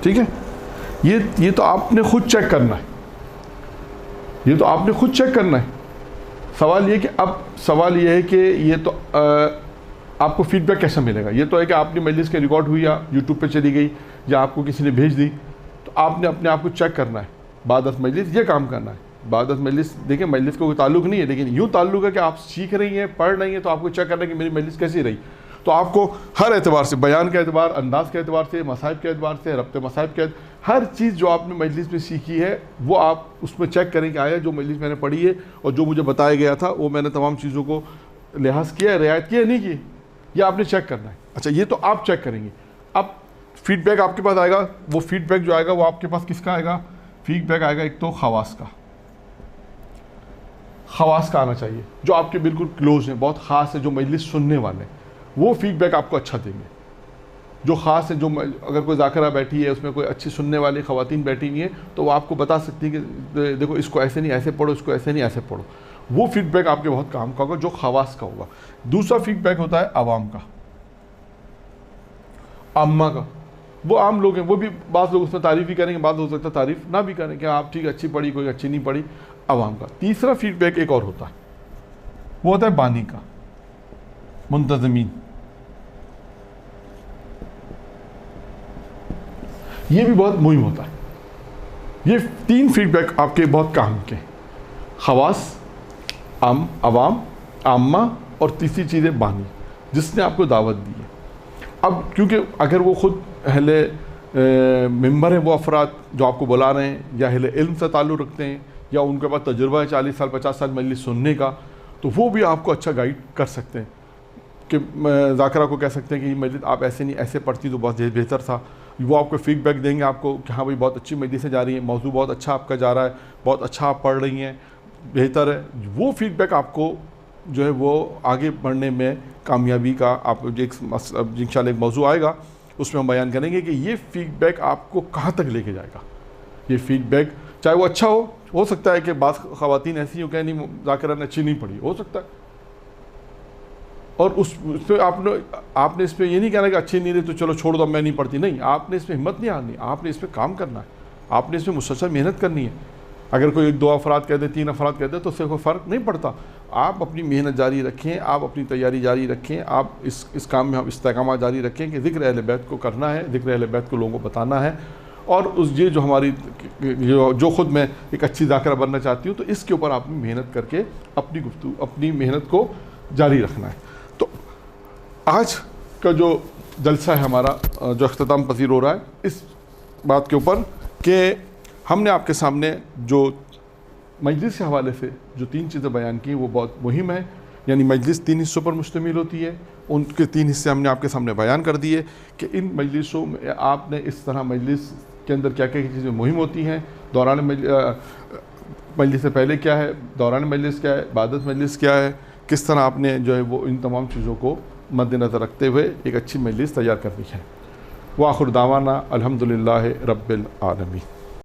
ठीक है, ये तो आपने खुद चेक करना है, ये तो आपने खुद चेक करना है। सवाल ये कि अब सवाल ये है कि ये तो आपको फीडबैक कैसे मिलेगा? ये तो है कि आपने मजलिस के रिकॉर्ड हुई या यूट्यूब पे चली गई या आपको किसी ने भेज दी, तो आपने अपने आप को चेक करना है। बादत मजलिस ये काम करना है। बादत मजलिस, देखिए, मजलिस का कोई ताल्लुक नहीं है, लेकिन यूँ ताल्लुक है कि आप सीख रही हैं, पढ़ रही हैं, तो आपको चेक करना है कि मेरी मजलिस कैसी रही। तो आपको हर एतबार से, बयान के एतबार, अंदाज के एतबार से, मसाइब के एतबार से, रब्ते मसाइब के, हर चीज़ जो आपने मजलिस में सीखी है वो आप उसमें चेक करें कि आया जो मजलिस मैंने पढ़ी है और जो मुझे बताया गया था वो मैंने तमाम चीज़ों को लिहाज किया, रियायत किया, नहीं की, ये आपने चेक करना है। अच्छा, ये तो आप चेक करेंगे। अब फीडबैक आपके पास आएगा, वो फीडबैक जो आएगा वो आपके पास किसका आएगा? फीडबैक आएगा एक तो खवास का, खवास का आना चाहिए, जो आपके बिल्कुल क्लोज हैं, बहुत ख़ास है, जो मजलिस सुनने वाले हैं, वो फीडबैक आपको अच्छा देंगे। जो ख़ास है, जो अगर कोई ज़ाकिरा बैठी है, उसमें कोई अच्छी सुनने वाली ख़वातीन बैठी हुई हैं, तो वो आपको बता सकती है कि देखो, इसको ऐसे नहीं ऐसे पढ़ो, इसको ऐसे नहीं ऐसे पढ़ो। वो फीडबैक आपके बहुत काम का होगा, जो खवास का होगा। दूसरा फीडबैक होता है आवाम का, आम्मा का। वो आम लोग हैं, वो भी बाज़ लोग उसमें तारीफ़ भी करेंगे, बाज़ हो सकता है तारीफ़ ना भी करें कि आप ठीक अच्छी पढ़ी, कोई अच्छी नहीं पढ़ी, आवाम का। तीसरा फीडबैक एक और होता है, वो होता है बानी का, मुंतज़मीन। ये भी बहुत मुहिम होता है। ये 3 फीडबैक आपके बहुत काम के, खवास, आवाम, आम्मा, और तीसरी चीज़ है बानी, जिसने आपको दावत दी है। अब क्योंकि अगर वो खुद अहले मेंबर हैं, वो अफराद जो आपको बुला रहे हैं, या अहले इल्म से ताल्लुक़ रखते हैं, या उनके पास तजुर्बा है 40 साल 50 साल मजलिस सुनने का, तो वो भी आपको अच्छा गाइड कर सकते हैं कि ज़ाकिरा को कह सकते हैं कि मजलिस आप ऐसे नहीं ऐसे पढ़ती तो बहुत बेहतर था। वो आपको फीडबैक देंगे आपको कि हाँ भाई, बहुत अच्छी मजलिसें जा रही हैं, मौजू बहुत अच्छा आपका जा रहा है, बहुत अच्छा आप पढ़ रही हैं, बेहतर है। वो फीडबैक आपको जो है वो आगे बढ़ने में कामयाबी का, आप इंशाल्लाह एक मौजू आएगा उसमें हम बयान करेंगे कि ये फीडबैक आपको कहाँ तक लेके जाएगा। ये फीडबैक चाहे वो अच्छा हो सकता है कि बाज़ ख़वातीन ऐसी हो कि नहीं, ज़ाकिरा ने अच्छी नहीं पढ़ी, हो सकता है, और उस पर आपने इस पर ये नहीं कहना कि अच्छी नहीं रही तो चलो छोड़ दो, मैं नहीं पढ़ती। नहीं, आपने इस पर हिम्मत नहीं हारनी, आपने इस पर काम करना है, आपने इस पर मुसलसल मेहनत करनी है। अगर कोई 1-2 अफराद कह दे, 3 अफराद कह दे, तो उससे कोई फ़र्क नहीं पड़ता। आप अपनी मेहनत जारी रखें, आप अपनी तैयारी जारी रखें, आप इस काम में हम इस्तेकाम जारी रखें कि ज़िक्र अहले बैत को करना है, ज़िक्र अहले बैत को लोगों को बताना है, और उस ये जो हमारी जो ख़ुद मैं एक अच्छी ज़ाकिरा बनना चाहती हूँ, तो इसके ऊपर आपने मेहनत करके अपनी मेहनत को जारी रखना है। तो आज का जो जलसा है हमारा, जो अख्ताम पसीर हो रहा है, इस बात के ऊपर कि हमने आपके सामने जो मजलिस के हवाले से जो 3 चीज़ें बयान की वो बहुत मुहिम है। यानी मजलिस 3 हिस्सों पर मुश्तमिल होती है, उनके 3 हिस्से हमने आपके सामने बयान कर दिए कि इन मजलिसों में आपने इस तरह मजलिस के अंदर क्या क्या चीज़ें मुहिम होती हैं, दौरान मजलिस से पहले क्या है, दौरान मजलिस क्या है, बादत मजलिस क्या है, किस तरह आपने जो है वो इन तमाम चीज़ों को मद्देनज़र रखते हुए एक अच्छी मजलिस तैयार करनी है। व आखिर दावाना अल्हम्दुलिल्लाहि रब्बिल आलमीन।